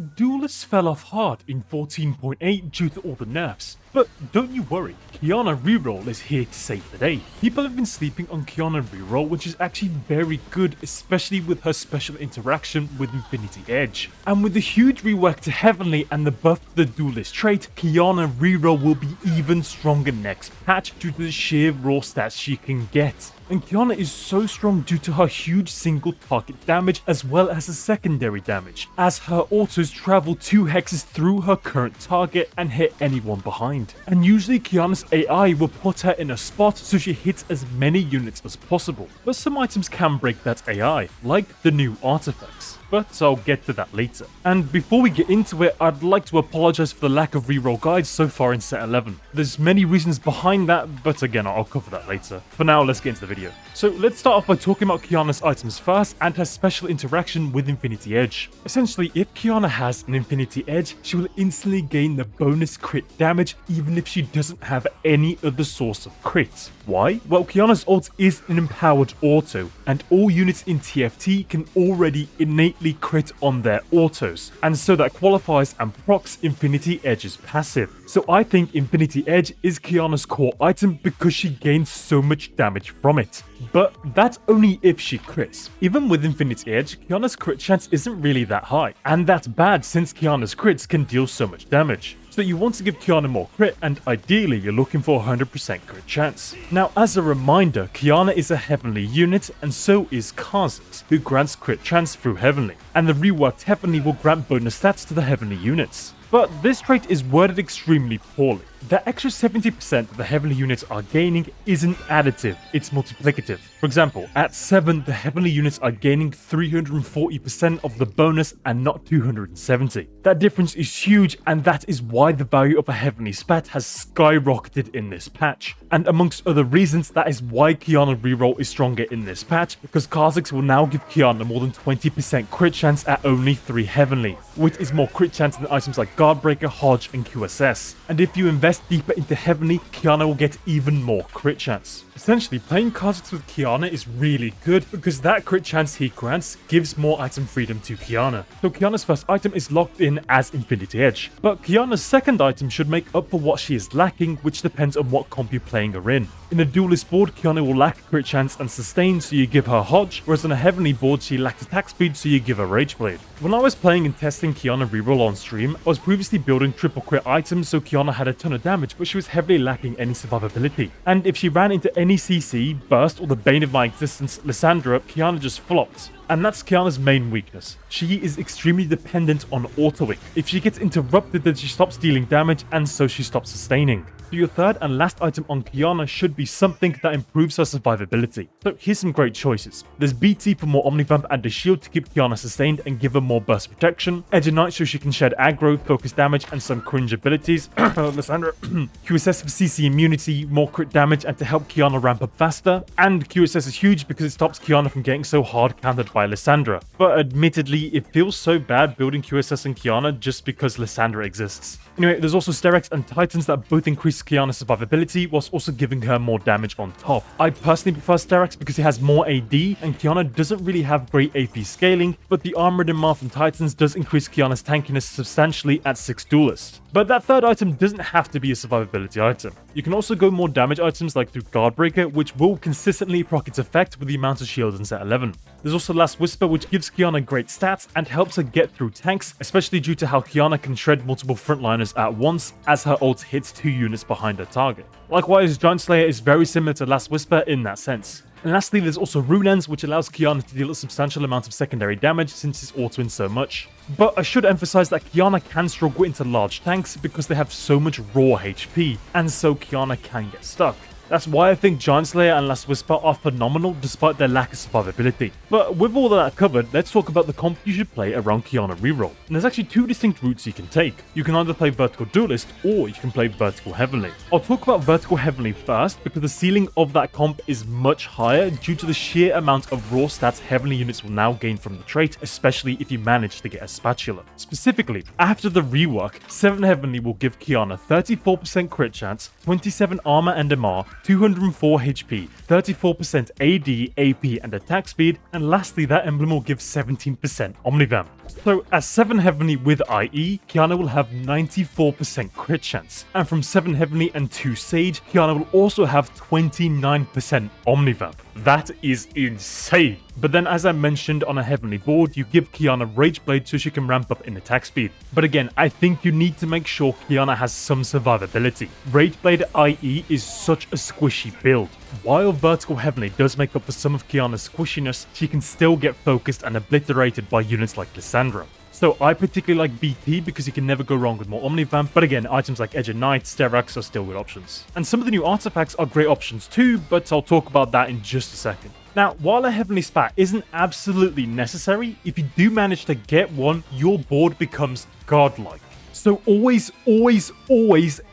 Duelist fell off hard in 14.8 due to all the nerfs. But don't you worry, Qiyana Reroll is here to save the day. People have been sleeping on Qiyana Reroll, which is actually very good, especially with her special interaction with Infinity Edge. And with the huge rework to Heavenly and the buff to the Duelist trait, Qiyana Reroll will be even stronger next patch due to the sheer raw stats she can get. And Qiyana is so strong due to her huge single target damage as well as her secondary damage, as her autos travel 2 hexes through her current target and hit anyone behind. And usually Qiyana's AI will put her in a spot so she hits as many units as possible, but some items can break that AI, like the new artifacts. But I'll get to that later. And before we get into it, I'd like to apologize for the lack of reroll guides so far in set 11. There's many reasons behind that, but again, I'll cover that later. For now, let's get into the video. So let's start off by talking about Qiyana's items first and her special interaction with Infinity Edge. Essentially, if Qiyana has an Infinity Edge, she will instantly gain the bonus crit damage even if she doesn't have any other source of crits. Why? Well, Qiyana's ult is an empowered auto, and all units in TFT can already innately crit on their autos, and so that qualifies and procs Infinity Edge's passive. So I think Infinity Edge is Qiyana's core item because she gains so much damage from it. But that's only if she crits. Even with Infinity Edge, Qiyana's crit chance isn't really that high, and that's bad since Qiyana's crits can deal so much damage. So you want to give Qiyana more crit, and ideally you're looking for 100% crit chance. Now, as a reminder, Qiyana is a Heavenly unit, and so is kha'zix, who grants crit chance through Heavenly, and the reworked Heavenly will grant bonus stats to the Heavenly units. But this trait is worded extremely poorly. The extra 70% that the Heavenly units are gaining isn't additive, it's multiplicative. For example, at 7, the Heavenly units are gaining 340% of the bonus and not 270. That difference is huge, and that is why the value of a Heavenly spat has skyrocketed in this patch. And amongst other reasons, that is why Qiyana Reroll is stronger in this patch, because kha'zix will now give Qiyana more than 20% crit chance at only 3 Heavenly, which is more crit chance than items like Guardbreaker, Hodge, and QSS. And if you invest deeper into Heavenly, Qiyana will get even more crit chance. Essentially, playing kha'zix with Qiyana is really good because that crit chance he grants gives more item freedom to Qiyana. So Qiyana's first item is locked in as Infinity Edge, but Qiyana's second item should make up for what she is lacking, which depends on what comp you're playing her in. In a Duelist board, Qiyana will lack crit chance and sustain, so you give her Hodge, whereas on a Heavenly board, she lacks attack speed, so you give her Rageblade. When I was playing and testing Qiyana Reroll on stream, I was previously building triple crit items, so Qiyana had a ton of damage, but she was heavily lacking any survivability. And if she ran into any CC, Burst, or the bane of my existence, Lissandra, Qiyana just flopped. And that's Qiyana's main weakness. She is extremely dependent on autoing. If she gets interrupted, then she stops dealing damage, and so she stops sustaining. So your third and last item on Qiyana should be something that improves her survivability. So here's some great choices. There's BT for more Omnivamp and a shield to keep Qiyana sustained and give her more burst protection. Edge of Night so she can shed aggro, focus damage, and some cringe abilities. Lissandra. QSS for CC immunity, more crit damage, and to help Qiyana ramp up faster. And QSS is huge because it stops Qiyana from getting so hard countered by Lissandra. But admittedly, it feels so bad building QSS and Qiyana just because Lissandra exists. Anyway, there's also Sterex and Titans that both increase Qiyana's survivability whilst also giving her more damage on top. I personally prefer Sterex because he has more AD and Qiyana doesn't really have great AP scaling, but the Armored and Marth and Titans does increase Qiyana's tankiness substantially at 6 Duelist. But that third item doesn't have to be a survivability item. You can also go more damage items like through Guardbreaker, which will consistently proc its effect with the amount of shields in set 11. There's also Last Whisper, which gives Qiyana great stats and helps her get through tanks, especially due to how Qiyana can shred multiple frontliners at once as her ult hits 2 units behind her target. Likewise, Giant Slayer is very similar to Last Whisper in that sense. And lastly, there's also Rune Ends, which allows Qiyana to deal a substantial amount of secondary damage since it's auto-in so much. But I should emphasize that Qiyana can struggle into large tanks because they have so much raw HP, and so Qiyana can get stuck. That's why I think Giant Slayer and Last Whisper are phenomenal despite their lack of survivability. But with all of that covered, let's talk about the comp you should play around Qiyana Reroll. And there's actually 2 distinct routes you can take. You can either play Vertical Duelist or you can play Vertical Heavenly. I'll talk about Vertical Heavenly first because the ceiling of that comp is much higher due to the sheer amount of raw stats Heavenly units will now gain from the trait, especially if you manage to get a spatula. Specifically, after the rework, 7 Heavenly will give Qiyana 34% crit chance, 27 armor and MR, 204 HP, 34% AD, AP, and attack speed, and lastly that emblem will give 17% Omnivamp. So at 7 Heavenly with IE, Qiyana will have 94% crit chance, and from 7 Heavenly and 2 Sage, Qiyana will also have 29% Omnivamp. That is insane! But then as I mentioned on a Heavenly board, you give Qiyana Rageblade so she can ramp up in attack speed. But again, I think you need to make sure Qiyana has some survivability. Rageblade IE is such a squishy build. While Vertical Heavenly does make up for some of Qiyana's squishiness, she can still get focused and obliterated by units like Lissandra. So I particularly like BT because you can never go wrong with more Omnivamp, but again, items like Edge of Night, Sterax are still good options. And some of the new artifacts are great options too, but I'll talk about that in just a second. Now, while a Heavenly Spat isn't absolutely necessary, if you do manage to get one, your board becomes godlike. So always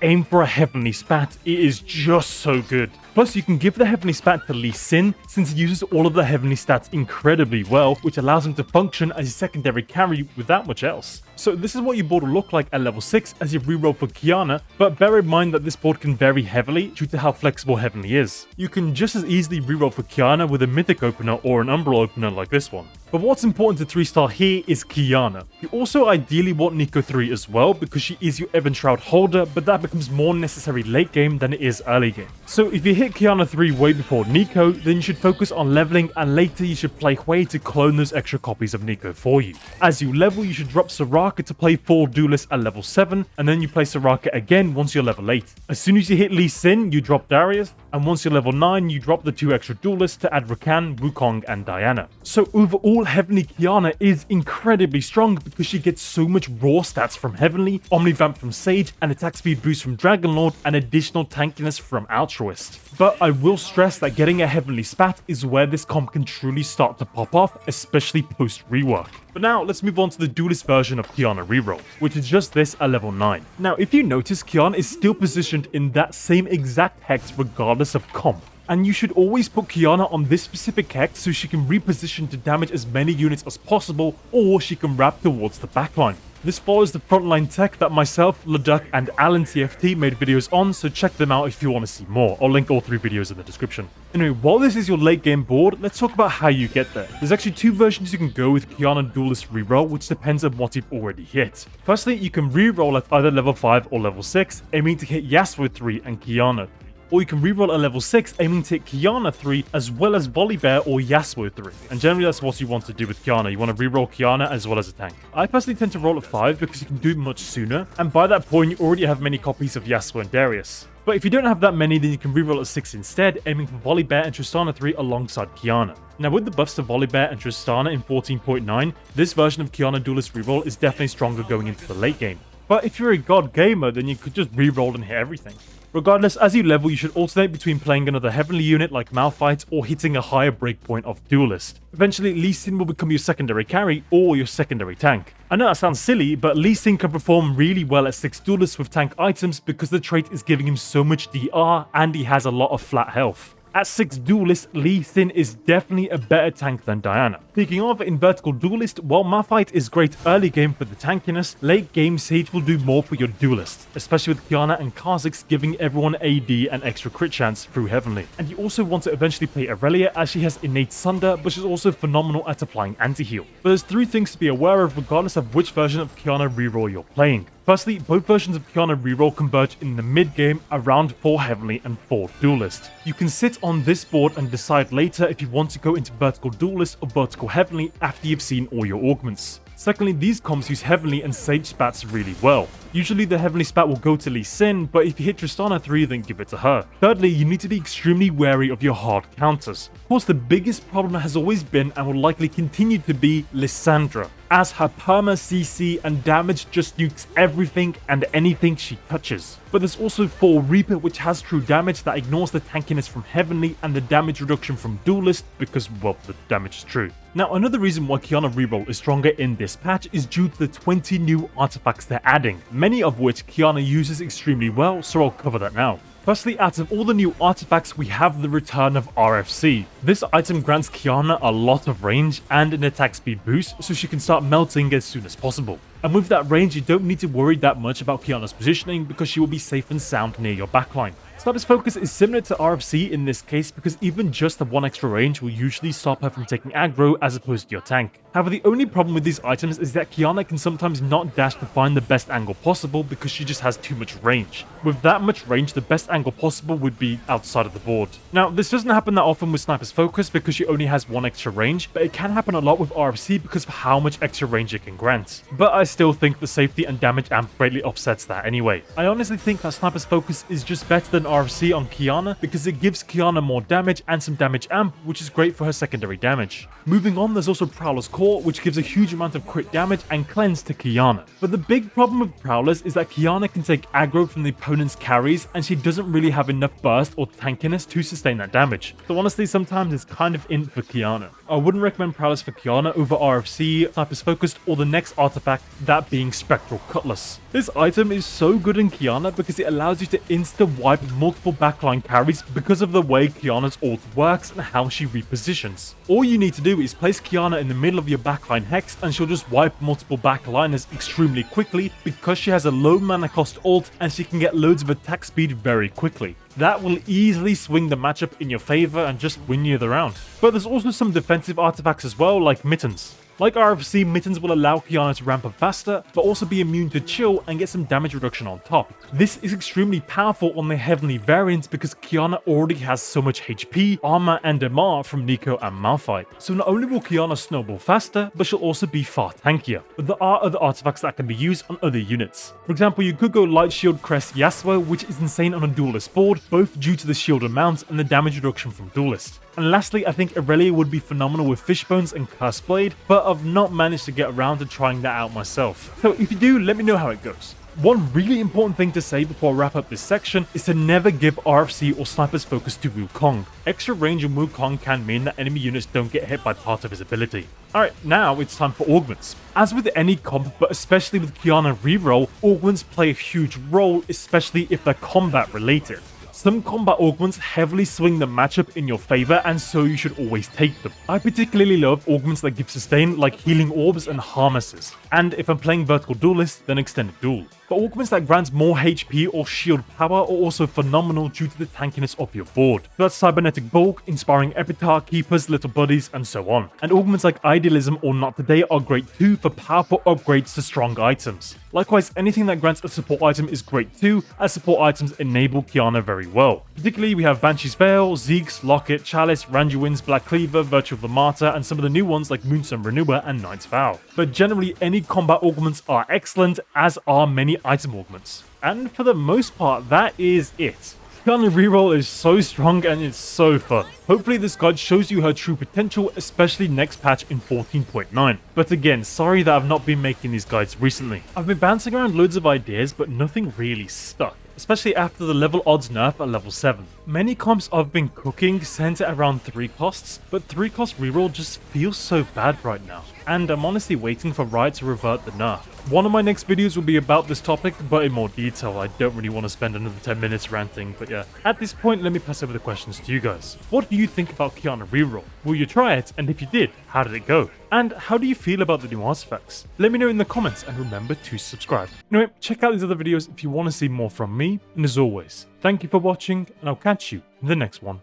aim for a Heavenly Spat. It is just so good. Plus, you can give the Heavenly Spat to Lee Sin, since he uses all of the Heavenly stats incredibly well, which allows him to function as a secondary carry without much else. So this is what your board will look like at level 6 as you reroll for Qiyana, but bear in mind that this board can vary heavily due to how flexible Heavenly is. You can just as easily reroll for Qiyana with a Mythic opener or an Umbral opener like this one. But what's important to 3-star here is Qiyana. You also ideally want Nico 3 as well because she is your Ebon Shroud holder, but that becomes more necessary late game than it is early game. So if you hit Qiyana 3 way before Nico, then you should focus on leveling, and later you should play Hui to clone those extra copies of Nico for you. As you level, you should drop Soraka to play 4 Duelist at level 7, and then you play Soraka again once you're level 8. As soon as you hit Lee Sin, you drop Darius, and once you're level 9, you drop the 2 extra Duelists to add Rakan, Wukong, and Diana. So overall, Heavenly Qiyana is incredibly strong because she gets so much raw stats from Heavenly, Omnivamp from Sage, and attack speed boost from Dragonlord, and additional tankiness from Altruist. But I will stress that getting a Heavenly Spat is where this comp can truly start to pop off, especially post rework. But now let's move on to the Duelist version of Qiyana Reroll, which is just this at level 9. Now if you notice, Qiyana is still positioned in that same exact hex regardless of comp. And you should always put Qiyana on this specific hex so she can reposition to damage as many units as possible, or she can wrap towards the backline. This follows the Frontline Tech that myself, Laduk, and Alan TFT made videos on, so check them out if you want to see more. I'll link all 3 videos in the description. Anyway, while this is your late game board, let's talk about how you get there. There's actually 2 versions you can go with Qiyana Duelist Reroll, which depends on what you've already hit. Firstly, you can reroll at either level 5 or level 6, aiming to hit Yasuo 3 and Qiyana. Or you can reroll at level 6, aiming to hit Qiyana 3 as well as Volibear or Yasuo 3. And generally that's what you want to do with Qiyana. You want to reroll Qiyana as well as a tank. I personally tend to roll at 5 because you can do it much sooner, and by that point you already have many copies of Yasuo and Darius. But if you don't have that many, then you can reroll at 6 instead, aiming for Volibear and Tristana 3 alongside Qiyana. Now with the buffs to Volibear and Tristana in 14.9, this version of Qiyana Duelist Reroll is definitely stronger going into the late game. But if you're a god gamer, then you could just reroll and hit everything. Regardless, as you level, you should alternate between playing another Heavenly unit like Malphite or hitting a higher breakpoint of Duelist. Eventually, Lee Sin will become your secondary carry or your secondary tank. I know that sounds silly, but Lee Sin can perform really well at 6 Duelists with tank items because the trait is giving him so much DR and he has a lot of flat health. At 6 Duelist, Lee Sin is definitely a better tank than Diana. Speaking of, in Vertical Duelist, while Malphite is great early game for the tankiness, late game Sage will do more for your Duelist, especially with Qiyana and Kha'zix giving everyone AD and extra crit chance through Heavenly. And you also want to eventually play Aurelia as she has innate Sunder, but she's also phenomenal at applying anti-heal. But there's 3 things to be aware of regardless of which version of Qiyana Reroll you're playing. Firstly, both versions of Qiyana Reroll converge in the mid-game around 4 Heavenly and 4 Duelist. You can sit on this board and decide later if you want to go into Vertical Duelist or Vertical Heavenly after you've seen all your augments. Secondly, these comps use Heavenly and Sage spats really well. Usually the Heavenly spat will go to Lee Sin, but if you hit Tristana 3, then give it to her. Thirdly, you need to be extremely wary of your hard counters. Of course, the biggest problem has always been and will likely continue to be Lissandra, as her perma CC and damage just nukes everything and anything she touches. But there's also 4 Reaper, which has true damage that ignores the tankiness from Heavenly and the damage reduction from Duelist because, well, the damage is true. Now, another reason why Qiyana Reroll is stronger in this patch is due to the 20 new artifacts they're adding, many of which Qiyana uses extremely well, so I'll cover that now. Firstly, out of all the new artifacts, we have the return of RFC. This item grants Qiyana a lot of range and an attack speed boost, so she can start melting as soon as possible. And with that range, you don't need to worry that much about Qiyana's positioning because she will be safe and sound near your backline. Sniper's Focus is similar to RFC in this case because even just the one extra range will usually stop her from taking aggro as opposed to your tank. However, the only problem with these items is that Qiyana can sometimes not dash to find the best angle possible because she just has too much range. With that much range, the best angle possible would be outside of the board. Now, this doesn't happen that often with Sniper's Focus because she only has one extra range, but it can happen a lot with RFC because of how much extra range it can grant. But I still think the safety and damage amp greatly offsets that anyway. I honestly think that Sniper's Focus is just better than RFC on Qiyana because it gives Qiyana more damage and some damage amp, which is great for her secondary damage. Moving on, there's also Prowler's Core, which gives a huge amount of crit damage and cleanse to Qiyana. But the big problem with Prowlers is that Qiyana can take aggro from the opponent's carries and she doesn't really have enough burst or tankiness to sustain that damage. So honestly, sometimes it's kind of in for Qiyana. I wouldn't recommend Prowlers for Qiyana over RFC, Sniper's Focused, or the next artifact, that being Spectral Cutlass. This item is so good in Qiyana because it allows you to insta-wipe multiple backline carries because of the way Qiyana's ult works and how she repositions. All you need to do is place Qiyana in the middle of your backline hex and she'll just wipe multiple backliners extremely quickly because she has a low mana cost ult and she can get loads of attack speed very quickly. That will easily swing the matchup in your favor and just win you the round. But there's also some defensive artifacts as well, like Mittens. Like RFC, Mittens will allow Qiyana to ramp up faster, but also be immune to chill and get some damage reduction on top. This is extremely powerful on the heavenly variants because Qiyana already has so much HP, armor, and MR from Nico and Malphite. So not only will Qiyana snowball faster, but she'll also be far tankier. But there are other artifacts that can be used on other units. For example, you could go Light Shield Crest Yasuo, which is insane on a Duelist board, both due to the shield amount and the damage reduction from Duelist. And lastly, I think Aurelia would be phenomenal with Fishbones and Cursed, but I've not managed to get around to trying that out myself. So if you do, let me know how it goes. One really important thing to say before I wrap up this section is to never give RFC or Sniper's Focus to Wukong. Extra range on Wukong can mean that enemy units don't get hit by part of his ability. Alright, now it's time for Augments. As with any comp, but especially with Qiyana Reroll, Augments play a huge role, especially if they're combat related. Some combat augments heavily swing the matchup in your favor, and so you should always take them. I particularly love augments that give sustain, like healing orbs and harnesses. And if I'm playing vertical duelist, then extended duel. But augments that grant more HP or shield power are also phenomenal due to the tankiness of your board. So that's Cybernetic Bulk, Inspiring Epitaph, Keepers, Little Buddies, and so on. And augments like Idealism or Not Today are great too for powerful upgrades to strong items. Likewise, anything that grants a support item is great too, as support items enable Qiyana very well. Particularly, we have Banshee's Veil, Zeke's, Locket, Chalice, Randuin's, Black Cleaver, Virtue of the Martyr, and some of the new ones like Moonstone Renewer and Knight's Vow. But generally, any combat augments are excellent, as are many item augments. And for the most part, that is it. Qiyana Reroll is so strong and it's so fun. Hopefully this guide shows you her true potential, especially next patch in 14.9. But again, sorry that I've not been making these guides recently. I've been bouncing around loads of ideas, but nothing really stuck, especially after the level odds nerf at level 7. Many comps I've been cooking center around 3 costs, but 3 cost reroll just feels so bad right now. And I'm honestly waiting for Riot to revert the nerf. One of my next videos will be about this topic, but in more detail. I don't really want to spend another 10 minutes ranting, but yeah. At this point, let me pass over the questions to you guys. What do you think about Qiyana Reroll? Will you try it? And if you did, how did it go? And how do you feel about the new artifacts? Let me know in the comments, and remember to subscribe. Anyway, check out these other videos if you want to see more from me, and as always, thank you for watching, and I'll catch you in the next one.